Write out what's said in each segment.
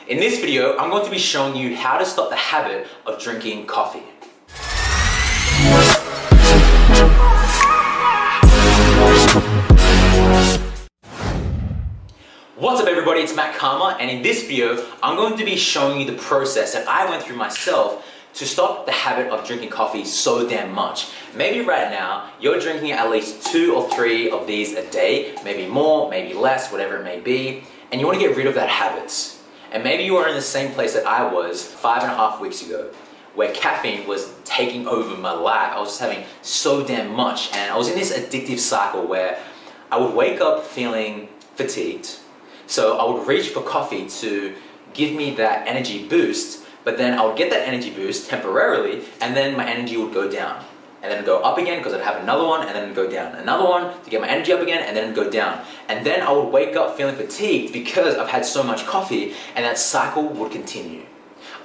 In this video, I'm going to be showing you how to stop the habit of drinking coffee. What's up everybody, it's Cama, and in this video, I'm going to be showing you the process that I went through myself to stop the habit of drinking coffee so damn much. Maybe right now, you're drinking at least 2 or 3 of these a day, maybe more, maybe less, whatever it may be, and you want to get rid of that habit. And maybe you are in the same place that I was 5.5 weeks ago, where caffeine was taking over my life. I was just having so damn much, and I was in this addictive cycle where I would wake up feeling fatigued, so I would reach for coffee to give me that energy boost, but then I would get that energy boost temporarily, and then my energy would go down. And then go up again because I'd have another one, and then go down. Another one to get my energy up again, and then go down. And then I would wake up feeling fatigued because I've had so much coffee, and that cycle would continue.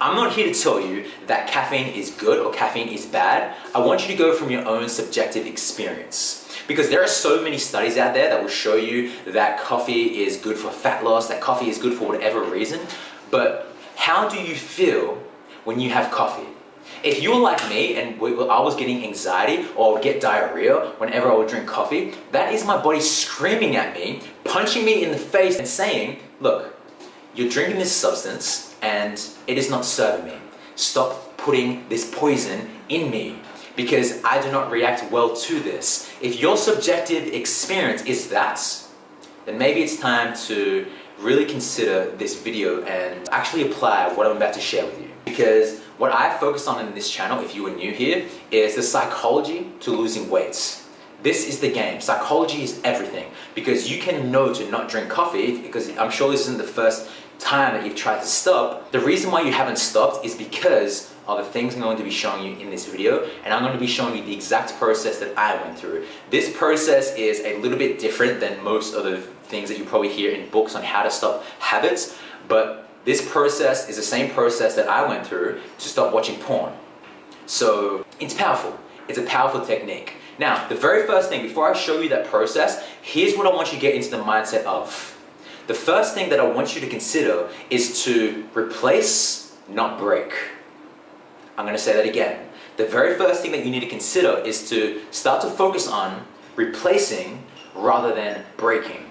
I'm not here to tell you that caffeine is good or caffeine is bad. I want you to go from your own subjective experience. Because there are so many studies out there that will show you that coffee is good for fat loss, that coffee is good for whatever reason. But how do you feel when you have coffee? If you were like me and I was getting anxiety or I would get diarrhea whenever I would drink coffee, that is my body screaming at me, punching me in the face and saying, look, you're drinking this substance and it is not serving me. Stop putting this poison in me because I do not react well to this. If your subjective experience is that, then maybe it's time to really consider this video and actually apply what I'm about to share with you. Because what I focus on in this channel, if you are new here, is the psychology to losing weight. This is the game. Psychology is everything. Because you can know to not drink coffee, because I'm sure this isn't the first time that you've tried to stop. The reason why you haven't stopped is because of the things I'm going to be showing you in this video, and I'm going to be showing you the exact process that I went through. This process is a little bit different than most of the things that you probably hear in books on how to stop habits, but this process is the same process that I went through to stop watching porn. So it's powerful. It's a powerful technique. Now, the very first thing, before I show you that process, here's what I want you to get into the mindset of. The first thing that I want you to consider is to replace, not break. I'm going to say that again. The very first thing that you need to consider is to start to focus on replacing rather than breaking.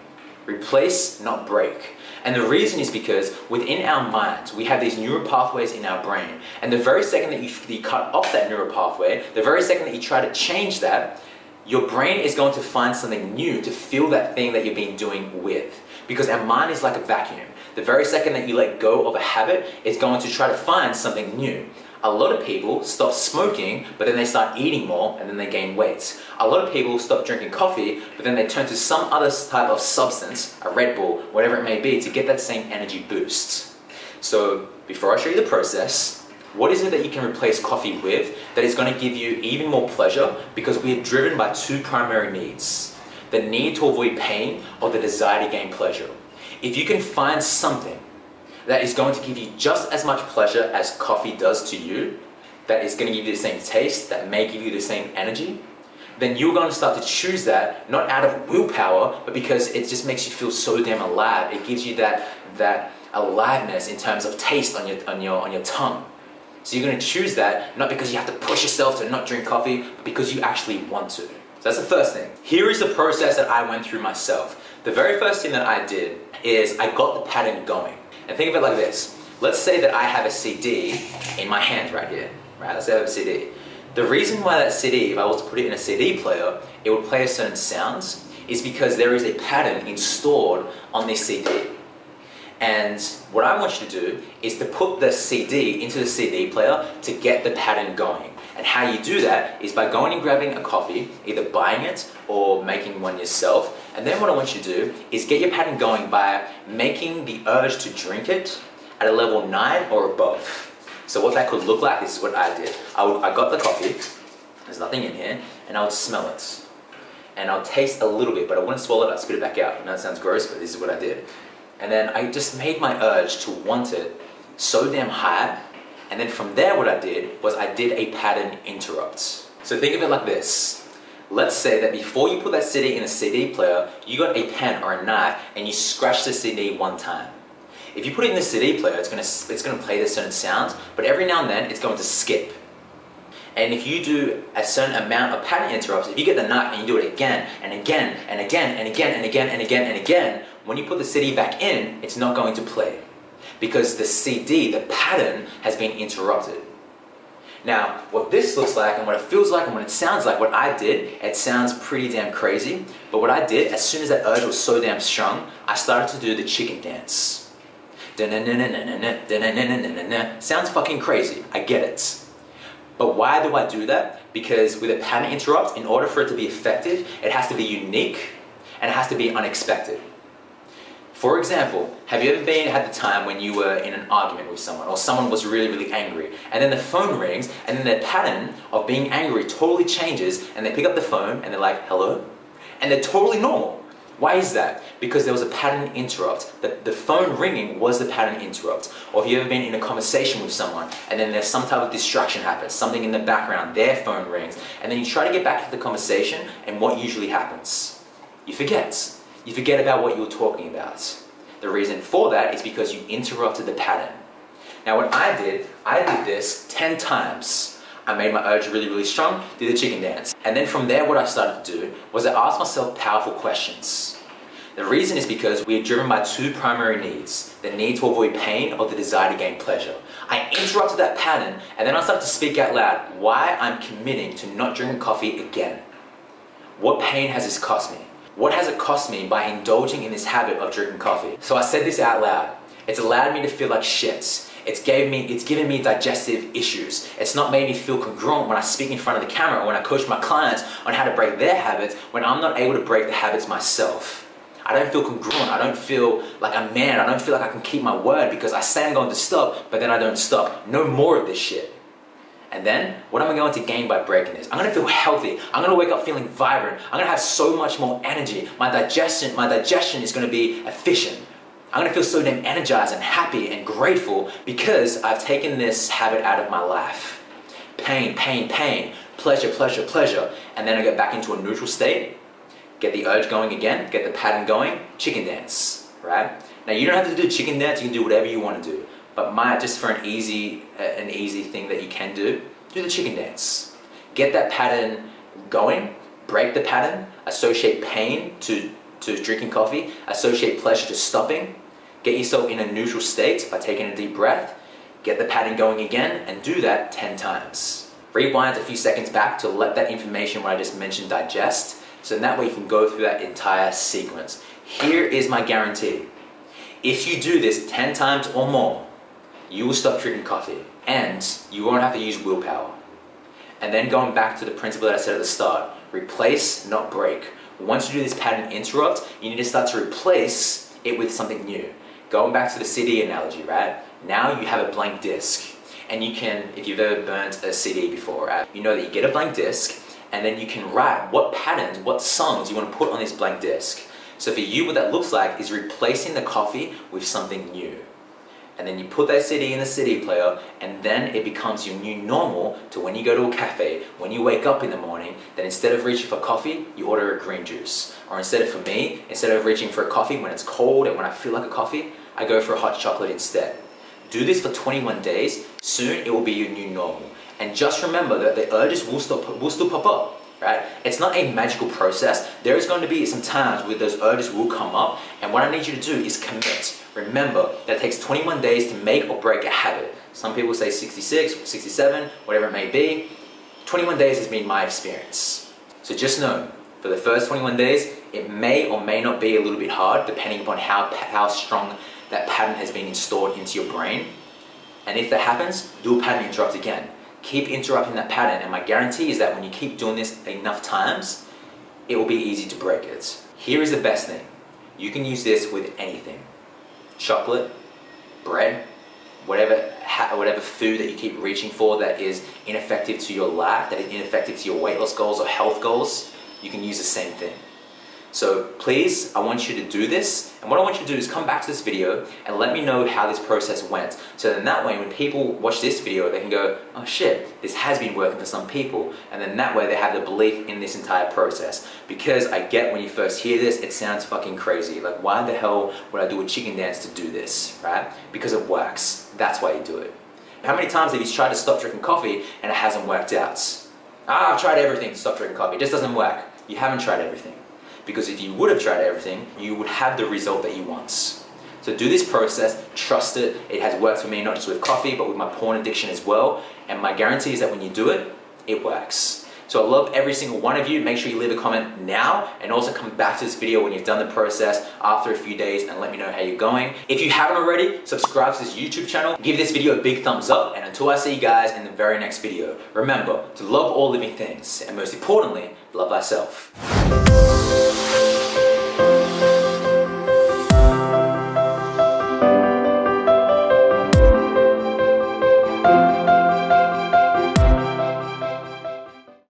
Replace, not break. And the reason is because within our minds, we have these neural pathways in our brain. And the very second that you cut off that neural pathway, the very second that you try to change that, your brain is going to find something new to fill that thing that you've been doing with. Because our mind is like a vacuum. The very second that you let go of a habit, it's going to try to find something new. A lot of people stop smoking, but then they start eating more and then they gain weight. A lot of people stop drinking coffee, but then they turn to some other type of substance, a Red Bull, whatever it may be, to get that same energy boost. So before I show you the process, what is it that you can replace coffee with that is going to give you even more pleasure? Because we are driven by 2 primary needs. The need to avoid pain or the desire to gain pleasure. If you can find something that is going to give you just as much pleasure as coffee does to you, that is going to give you the same taste, that may give you the same energy, then you're going to start to choose that, not out of willpower, but because it just makes you feel so damn alive. It gives you that aliveness in terms of taste on your tongue. So you're going to choose that, not because you have to push yourself to not drink coffee, but because you actually want to. So that's the first thing. Here is the process that I went through myself. The very first thing that I did is I got the pattern going. And think of it like this. Let's say that I have a CD in my hand right here. Right? Let's say I have a CD. The reason why that CD, if I was to put it in a CD player, it would play a certain sounds, is because there is a pattern installed on this CD. And what I want you to do is to put the CD into the CD player to get the pattern going. And how you do that is by going and grabbing a coffee, either buying it or making one yourself. And then what I want you to do is get your pattern going by making the urge to drink it at a level 9 or above. So what that could look like, this is what I did. I got the coffee, there's nothing in here, and I would smell it. And I'll taste a little bit, but I wouldn't swallow it, I'd spit it back out. I know that sounds gross, but this is what I did. And then I just made my urge to want it so damn high. And then from there what I did was I did a pattern interrupt. So think of it like this. Let's say that before you put that CD in a CD player, you got a pen or a knife and you scratch the CD one time. If you put it in the CD player, it's gonna play the certain sounds, but every now and then it's going to skip. And if you do a certain amount of pattern interrupts, if you get the nut and you do it again and again and again and again and again and again and again, when you put the CD back in, it's not going to play because the CD, the pattern, has been interrupted. Now, what this looks like and what it feels like and what it sounds like, what I did, it sounds pretty damn crazy, but what I did, as soon as that urge was so damn strong, I started to do the chicken dance. Sounds fucking crazy, I get it. But why do I do that? Because with a pattern interrupt, in order for it to be effective, it has to be unique and it has to be unexpected. For example, have you ever had the time when you were in an argument with someone or someone was really, really angry and then the phone rings and then their pattern of being angry totally changes and they pick up the phone and they're like, hello? And they're totally normal. Why is that? Because there was a pattern interrupt. The phone ringing was the pattern interrupt. Or have you ever been in a conversation with someone and then there's some type of distraction happens, something in the background, their phone rings, and then you try to get back to the conversation and what usually happens? You forget. You forget about what you were talking about. The reason for that is because you interrupted the pattern. Now what I did this 10 times. I made my urge really, really strong, did the chicken dance. And then from there, what I started to do was I asked myself powerful questions. The reason is because we are driven by two primary needs, the need to avoid pain or the desire to gain pleasure. I interrupted that pattern and then I started to speak out loud why I'm committing to not drinking coffee again. What pain has this cost me? What has it cost me by indulging in this habit of drinking coffee? So I said this out loud. It's allowed me to feel like shit. It's given me digestive issues. It's not made me feel congruent when I speak in front of the camera or when I coach my clients on how to break their habits when I'm not able to break the habits myself. I don't feel congruent. I don't feel like a man. I don't feel like I can keep my word because I say I'm going to stop, but then I don't stop. No more of this shit. And then, what am I going to gain by breaking this? I'm going to feel healthy. I'm going to wake up feeling vibrant. I'm going to have so much more energy. My digestion is going to be efficient. I'm going to feel so damn energized and happy and grateful because I've taken this habit out of my life. Pain, pain, pain. Pleasure, pleasure, pleasure. And then I get back into a neutral state. Get the urge going again. Get the pattern going. Chicken dance, right? Now, you don't have to do chicken dance. You can do whatever you want to do. But just for an easy thing that you can do the chicken dance. Get that pattern going, break the pattern, associate pain to drinking coffee, associate pleasure to stopping, get yourself in a neutral state by taking a deep breath, get the pattern going again, and do that 10 times. Rewind a few seconds back to let that information what I just mentioned digest, so in that way you can go through that entire sequence. Here is my guarantee. If you do this 10 times or more, you will stop drinking coffee and you won't have to use willpower. And then going back to the principle that I said at the start, replace, not break. Once you do this pattern interrupt, you need to start to replace it with something new. Going back to the CD analogy, right? Now you have a blank disc. And you can, if you've ever burnt a CD before, right? You know that you get a blank disc and then you can write what patterns, what songs you want to put on this blank disc. So for you, what that looks like is replacing the coffee with something new. And then you put that CD in the CD player, and then it becomes your new normal to when you go to a cafe, when you wake up in the morning, that instead of reaching for coffee, you order a green juice. Or instead of reaching for a coffee when it's cold and when I feel like a coffee, I go for a hot chocolate instead. Do this for 21 days, soon it will be your new normal. And just remember that the urges will still pop up, right? It's not a magical process. There is going to be some times where those urges will come up, and what I need you to do is commit. Remember that it takes 21 days to make or break a habit. Some people say 66, 67, whatever it may be. 21 days has been my experience. So just know, for the first 21 days, it may or may not be a little bit hard depending upon how strong that pattern has been installed into your brain. And if that happens, do a pattern interrupt again. Keep interrupting that pattern, and my guarantee is that when you keep doing this enough times, it will be easy to break it. Here is the best thing. You can use this with anything. Chocolate, bread, whatever food that you keep reaching for that is ineffective to your life, that is ineffective to your weight loss goals or health goals, you can use the same thing. So please, I want you to do this, and what I want you to do is come back to this video and let me know how this process went. So then that way, when people watch this video, they can go, oh shit, this has been working for some people, and then that way they have the belief in this entire process. Because I get when you first hear this, it sounds fucking crazy. Like, why the hell would I do a chicken dance to do this, right? Because it works. That's why you do it. How many times have you tried to stop drinking coffee and it hasn't worked out? I've tried everything to stop drinking coffee, it just doesn't work. You haven't tried everything. Because if you would have tried everything, you would have the result that you want. So do this process, trust it. It has worked for me, not just with coffee, but with my porn addiction as well. And my guarantee is that when you do it, it works. So I love every single one of you. Make sure you leave a comment now, and also come back to this video when you've done the process after a few days and let me know how you're going. If you haven't already, subscribe to this YouTube channel. Give this video a big thumbs up, and until I see you guys in the very next video, remember to love all living things, and most importantly, love thyself.